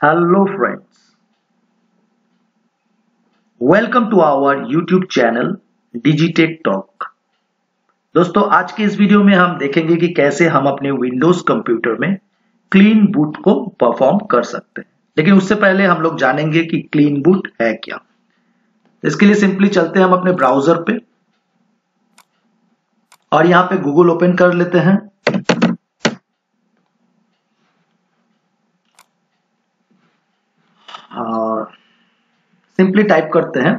Hello friends, welcome to our YouTube channel Digitech Talk। दोस्तों आज के इस वीडियो में हम देखेंगे कि कैसे हम अपने विंडोज कंप्यूटर में क्लीन बूट को परफॉर्म कर सकते हैं। लेकिन उससे पहले हम लोग जानेंगे कि क्लीन बूट है क्या। तो इसके लिए सिंपली चलते हैं हम अपने ब्राउजर पे और यहाँ पे गूगल ओपन कर लेते हैं। और सिंपली टाइप करते हैं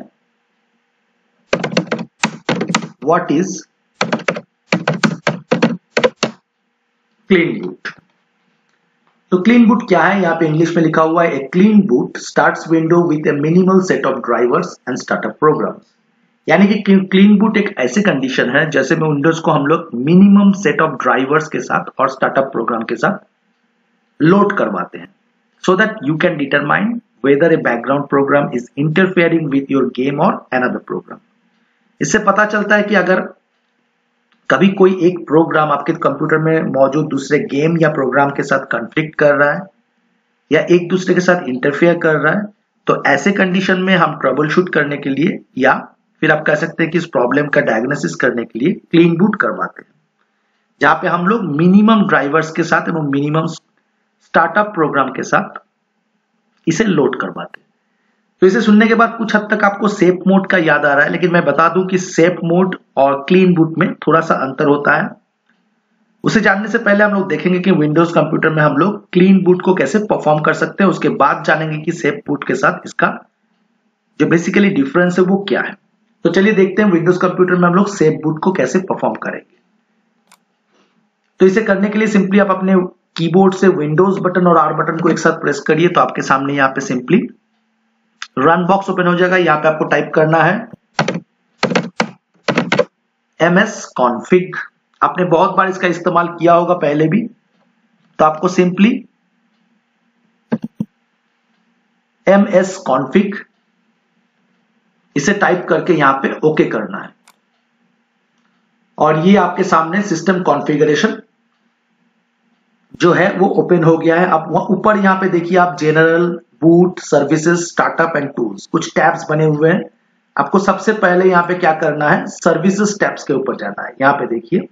व्हाट इज क्लीन बूट। तो क्लीन बूट क्या है, यहाँ पे इंग्लिश में लिखा हुआ है a clean boot starts window with a minimal set of drivers and startup programs. यानी कि क्लीन बूट एक ऐसी कंडीशन है जैसे में विंडोज को हम लोग मिनिमम सेट ऑफ ड्राइवर्स के साथ और स्टार्टअप प्रोग्राम के साथ लोड करवाते हैं so that you can determine whether a background program is interfering with your game or another program। इससे पता चलता है कि अगर कभी कोई एक प्रोग्राम आपके कंप्यूटर में मौजूद दूसरे गेम या प्रोग्राम के साथ कॉन्फ्लिक्ट कर रहा है या एक दूसरे के साथ इंटरफेयर कर रहा है, तो ऐसे कंडीशन में हम ट्रबल शूट करने के लिए या फिर आप कह सकते हैं कि इस प्रॉब्लम का डायग्नोसिस करने के लिए क्लीन बूट करवाते हैं, जहां पे हम लोग मिनिमम ड्राइवर्स के साथ एवं मिनिमम स्टार्टअप प्रोग्राम के साथ इसे लोड करवाते हैं। तो इसे सुनने के बाद कुछ हद तक आपको सेफ मोड का याद आ रहा है, लेकिन मैं बता दूं कि सेफ मोड और क्लीन बूट में थोड़ा सा अंतर होता है। उसे जानने से पहले हम लोग देखेंगे कि विंडोज कंप्यूटर में हम लोग क्लीन बूट को कैसे परफॉर्म कर सकते हैं। उसके बाद जानेंगे कि सेफ बूट के साथ इसका जो बेसिकली डिफरेंस है वो क्या है। तो चलिए देखते हैं विंडोज कंप्यूटर में हम लोग सेफ बूट को कैसे परफॉर्म करेंगे। तो इसे करने के लिए सिंपली आप अपने कीबोर्ड से विंडोज बटन और आर बटन को एक साथ प्रेस करिए, तो आपके सामने यहाँ पे सिंपली रन बॉक्स ओपन हो जाएगा। यहाँ पे आपको टाइप करना है ms config। आपने बहुत बार इसका इस्तेमाल किया होगा पहले भी, तो आपको सिंपली ms config इसे टाइप करके यहाँ पे ओके करना है और ये आपके सामने सिस्टम कॉन्फ़िगरेशन जो है वो ओपन हो गया है। अब ऊपर यहाँ पे देखिए आप general, boot, services, startup and tools कुछ टैब्स बने हुए हैं। आपको सबसे पहले यहाँ पे क्या करना है, सर्विसेज टैब्स के ऊपर जाना है। यहाँ पे देखिए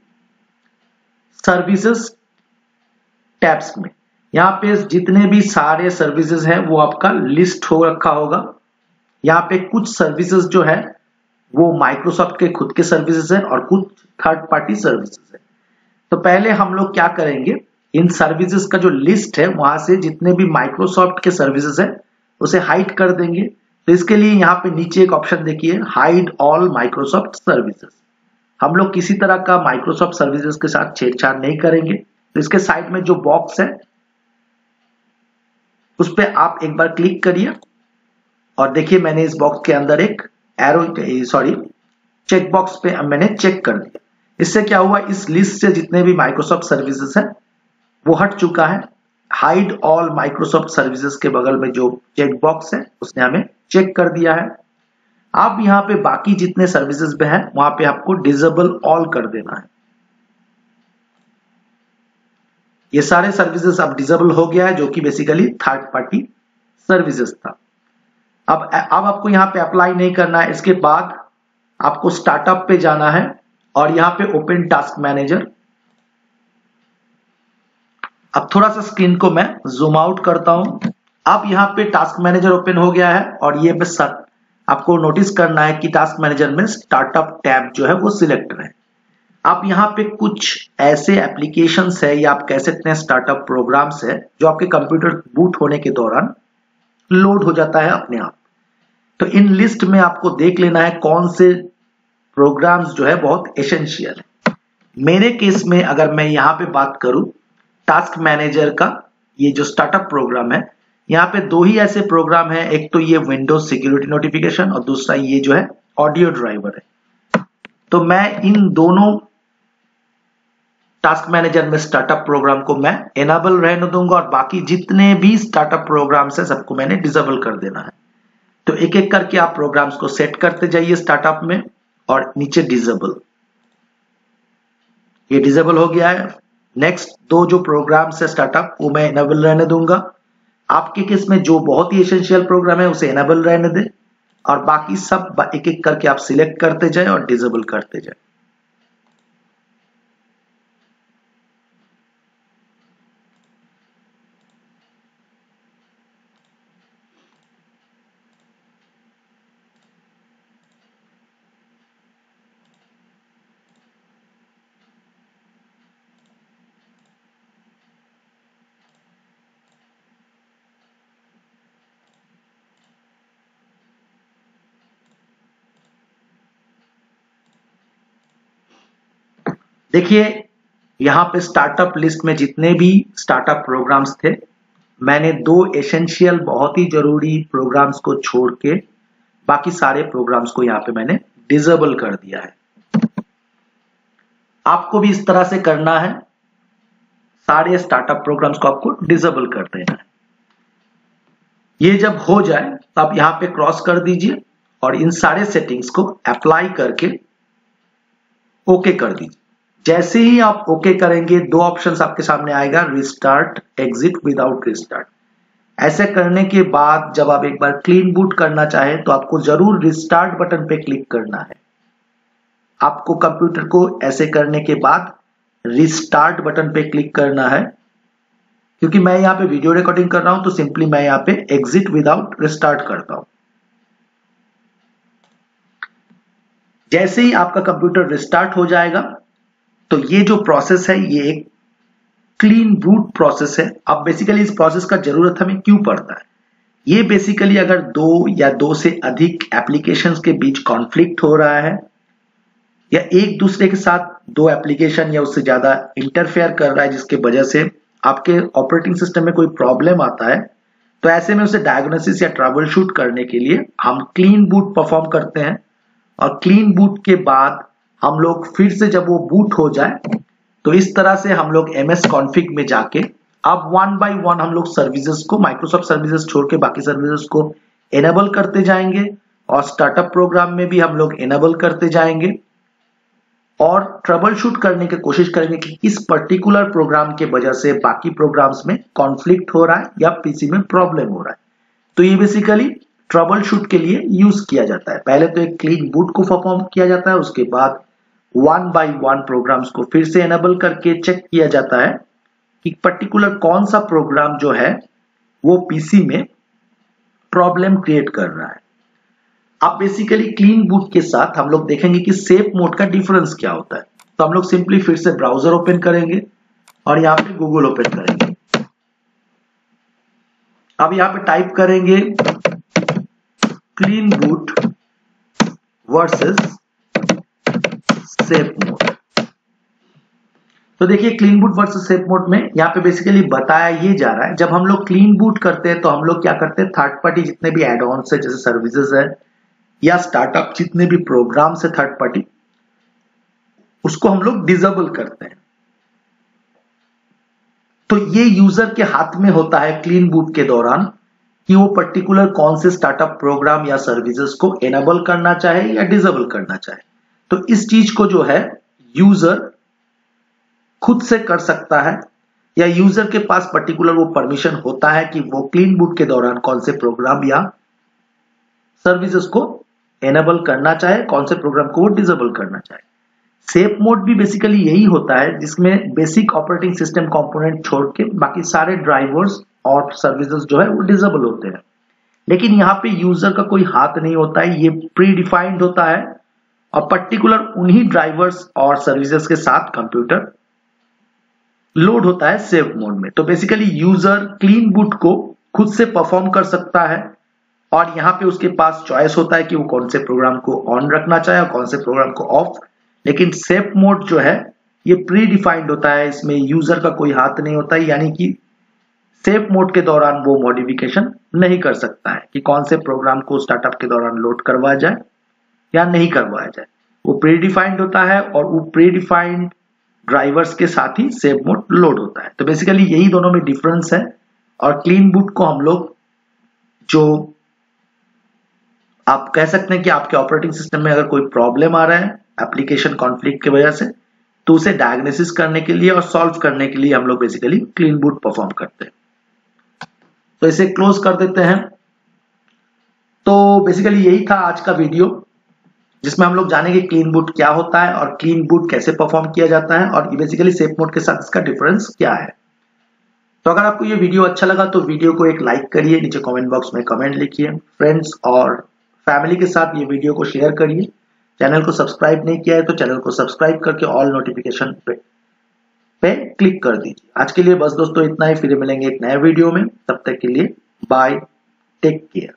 सर्विसेज टैब्स में यहाँ पे जितने भी सारे सर्विसेज हैं वो आपका लिस्ट हो रखा होगा। यहाँ पे कुछ सर्विसेज जो है वो माइक्रोसॉफ्ट के खुद के सर्विसेज है और कुछ थर्ड पार्टी सर्विसेज है। तो पहले हम लोग क्या करेंगे, इन सर्विसेज का जो लिस्ट है वहां से जितने भी माइक्रोसॉफ्ट के सर्विसेज है उसे हाइड कर देंगे। तो इसके लिए यहाँ पे नीचे एक ऑप्शन देखिए, हाइड ऑल माइक्रोसॉफ्ट सर्विसेज। हम लोग किसी तरह का माइक्रोसॉफ्ट सर्विसेज के साथ छेड़छाड़ नहीं करेंगे। तो इसके साइड में जो बॉक्स है उस पर आप एक बार क्लिक करिए और देखिए मैंने इस बॉक्स के अंदर एक चेक बॉक्स पे मैंने चेक कर दिया। इससे क्या हुआ, इस लिस्ट से जितने भी माइक्रोसॉफ्ट सर्विसेज है वो हट चुका है। हाइड ऑल माइक्रोसॉफ्ट सर्विसेज के बगल में जो चेक बॉक्स है उसने हमें चेक कर दिया है। अब यहाँ पे बाकी जितने सर्विसेज में है वहां पे आपको डिसेबल ऑल कर देना है। ये सारे सर्विसेज अब डिसेबल हो गया है जो कि बेसिकली थर्ड पार्टी सर्विसेज था। अब आपको यहाँ पे अप्लाई नहीं करना है। इसके बाद आपको स्टार्टअप पे जाना है और यहाँ पे ओपन टास्क मैनेजर। अब थोड़ा सा स्क्रीन को मैं जूम आउट करता हूं। अब यहाँ पे टास्क मैनेजर ओपन हो गया है और ये बस आपको नोटिस करना है कि टास्क मैनेजर में स्टार्टअप टैब जो है वो सिलेक्ट है। अब यहाँ पे कुछ ऐसे एप्लीकेशंस है या आप कह सकते हैं स्टार्टअप प्रोग्राम्स है जो आपके कंप्यूटर बूट होने के दौरान लोड हो जाता है अपने आप। तो इन लिस्ट में आपको देख लेना है कौन से प्रोग्राम्स जो है बहुत एसेंशियल है। मेरे केस में अगर मैं यहाँ पे बात करूं टास्क मैनेजर का, ये जो स्टार्टअप प्रोग्राम है, यहाँ पे दो ही ऐसे प्रोग्राम है। एक तो ये विंडोज सिक्योरिटी नोटिफिकेशन और दूसरा ये जो है ऑडियो ड्राइवर है। तो मैं इन दोनों टास्क मैनेजर में स्टार्टअप प्रोग्राम को मैं एनेबल रहने दूंगा और बाकी जितने भी स्टार्टअप प्रोग्राम्स है सबको मैंने डिसेबल कर देना है। तो एक एक करके आप प्रोग्राम्स को सेट करते जाइए स्टार्टअप में और नीचे डिसेबल, ये डिसेबल हो गया है। नेक्स्ट दो जो प्रोग्राम्स है स्टार्टअप वो मैं एनेबल रहने दूंगा। आपके केस में जो बहुत ही एसेंशियल प्रोग्राम है उसे एनेबल रहने दें और बाकी सब एक एक करके आप सिलेक्ट करते जाए और डिसेबल करते जाए। देखिए यहाँ पे स्टार्टअप लिस्ट में जितने भी स्टार्टअप प्रोग्राम्स थे, मैंने 2 एसेंशियल बहुत ही जरूरी प्रोग्राम्स को छोड़ के बाकी सारे प्रोग्राम्स को यहाँ पे मैंने डिसेबल कर दिया है। आपको भी इस तरह से करना है, सारे स्टार्टअप प्रोग्राम्स को आपको डिसेबल कर देना है। ये जब हो जाए तो आप यहाँ पे क्रॉस कर दीजिए और इन सारे सेटिंग्स को अप्लाई करके ओके कर दीजिए। जैसे ही आप ओके करेंगे 2 ऑप्शंस आपके सामने आएगा, रिस्टार्ट, एग्जिट विदाउट रिस्टार्ट। ऐसे करने के बाद जब आप एक बार क्लीन बूट करना चाहें तो आपको जरूर रिस्टार्ट बटन पे क्लिक करना है। आपको कंप्यूटर को ऐसे करने के बाद रिस्टार्ट बटन पे क्लिक करना है। क्योंकि मैं यहाँ पे वीडियो रिकॉर्डिंग कर रहा हूं तो सिंपली मैं यहाँ पे एग्जिट विदाउट रिस्टार्ट करता हूं। जैसे ही आपका कंप्यूटर रिस्टार्ट हो जाएगा तो ये जो प्रोसेस है ये एक क्लीन बूट प्रोसेस है। अब बेसिकली इस प्रोसेस का जरूरत हमें क्यों पड़ता है? ये बेसिकली अगर 2 या 2 से अधिक एप्लीकेशंस के बीच कॉन्फ्लिक्ट हो रहा है या एक दूसरे के साथ 2 एप्लीकेशन या उससे ज्यादा इंटरफेयर कर रहा है जिसके वजह से आपके ऑपरेटिंग सिस्टम में कोई प्रॉब्लम आता है, तो ऐसे में उसे डायग्नोसिस या ट्रबल शूट करने के लिए हम क्लीन बूट परफॉर्म करते हैं। और क्लीन बूट के बाद हम लोग फिर से जब वो बूट हो जाए तो इस तरह से हम लोग MS कॉन्फ़िग में जाके अब 1 बाय 1 हम लोग सर्विसेज को, माइक्रोसॉफ्ट सर्विसेज छोड़ के बाकी सर्विसेज को एनेबल करते जाएंगे और स्टार्टअप प्रोग्राम में भी हम लोग एनेबल करते जाएंगे और ट्रबल शूट करने की कोशिश करेंगे कि किस पर्टिकुलर प्रोग्राम के वजह से बाकी प्रोग्राम्स में कॉन्फ्लिक्ट हो रहा है या पीसी में प्रॉब्लम हो रहा है। तो ये बेसिकली ट्रबल शूट के लिए यूज किया जाता है। पहले तो एक क्लीन बूट को परफॉर्म किया जाता है, उसके बाद 1 बाय 1 प्रोग्राम्स को फिर से एनेबल करके चेक किया जाता है कि पर्टिकुलर कौन सा प्रोग्राम जो है वो पीसी में प्रॉब्लम क्रिएट कर रहा है। अब बेसिकली क्लीन बूट के साथ हम लोग देखेंगे कि सेफ मोड का डिफरेंस क्या होता है। तो हम लोग सिंपली फिर से ब्राउजर ओपन करेंगे और यहाँ पे गूगल ओपन करेंगे। अब यहाँ पे टाइप करेंगे clean boot versus safe mode. तो देखिए clean boot versus safe mode में यहाँ पे बेसिकली बताया ये जा रहा है, जब हम लोग क्लीन बूट करते हैं तो हम लोग क्या करते हैं, थर्ड पार्टी जितने भी एड ऑन्स है जैसे सर्विसेज है या स्टार्टअप जितने भी प्रोग्राम्स है थर्ड पार्टी, उसको हम लोग डिसेबल करते हैं। तो ये यूजर के हाथ में होता है क्लीन बूट के दौरान कि वो पर्टिकुलर कौन से स्टार्टअप प्रोग्राम या सर्विसेज को एनेबल करना चाहे या डिसेबल करना चाहे। तो इस चीज को जो है यूजर खुद से कर सकता है या यूजर के पास पर्टिकुलर वो परमिशन होता है कि वो क्लीन बूट के दौरान कौन से प्रोग्राम या सर्विसेज को एनेबल करना चाहे, कौन से प्रोग्राम को वो डिसेबल करना चाहे। सेफ मोड भी बेसिकली यही होता है जिसमें बेसिक ऑपरेटिंग सिस्टम कंपोनेंट छोड़ के बाकी सारे ड्राइवर्स और सर्विसेज जो है वो डिसेबल होते हैं। लेकिन यहाँ पे यूजर का कोई हाथ नहीं होता है, ये प्री डिफाइंड होता है और पर्टिकुलर उन्हीं ड्राइवर्स और सर्विसेज के साथ कंप्यूटर लोड होता है सेफ मोड में। तो बेसिकली यूजर क्लीन बूट को खुद से परफॉर्म कर सकता है और यहाँ पे उसके पास चॉइस होता है कि वो कौन से प्रोग्राम को ऑन रखना चाहे और कौन से प्रोग्राम को ऑफ। लेकिन सेफ मोड जो है ये प्री डिफाइंड होता है, इसमें यूजर का कोई हाथ नहीं होता है, यानी कि सेफ मोड के दौरान वो मॉडिफिकेशन नहीं कर सकता है कि कौन से प्रोग्राम को स्टार्टअप के दौरान लोड करवाया जाए या नहीं करवाया जाए। वो प्री डिफाइंड होता है और वो प्री डिफाइंड ड्राइवर्स के साथ ही सेफ मोड लोड होता है। तो बेसिकली यही दोनों में डिफरेंस है। और क्लीन बूट को हम लोग, जो आप कह सकते हैं कि आपके ऑपरेटिंग सिस्टम में अगर कोई प्रॉब्लम आ रहा है एप्लीकेशन कॉन्फ्लिक्ट की वजह से, तो उसे डायग्नोसिस करने के लिए और सॉल्व करने के लिए हम लोग बेसिकली क्लीन बूट परफॉर्म करते हैं। तो इसे क्लोज कर देते हैं। तो बेसिकली यही था आज का वीडियो, जिसमें हम लोग जानेंगे क्लीन बूट क्या होता है और क्लीन बूट कैसे परफॉर्म किया जाता है और बेसिकली सेफ मोड के साथ इसका डिफरेंस क्या है। तो अगर आपको ये वीडियो अच्छा लगा तो वीडियो को एक लाइक करिए, नीचे कमेंट बॉक्स में कमेंट लिखिए, फ्रेंड्स और फैमिली के साथ ये वीडियो को शेयर करिए। चैनल को सब्सक्राइब नहीं किया है तो चैनल को सब्सक्राइब करके ऑल नोटिफिकेशन पे क्लिक कर दीजिए। आज के लिए बस दोस्तों इतना ही, फिर मिलेंगे एक नए वीडियो में, तब तक के लिए बाय, टेक केयर।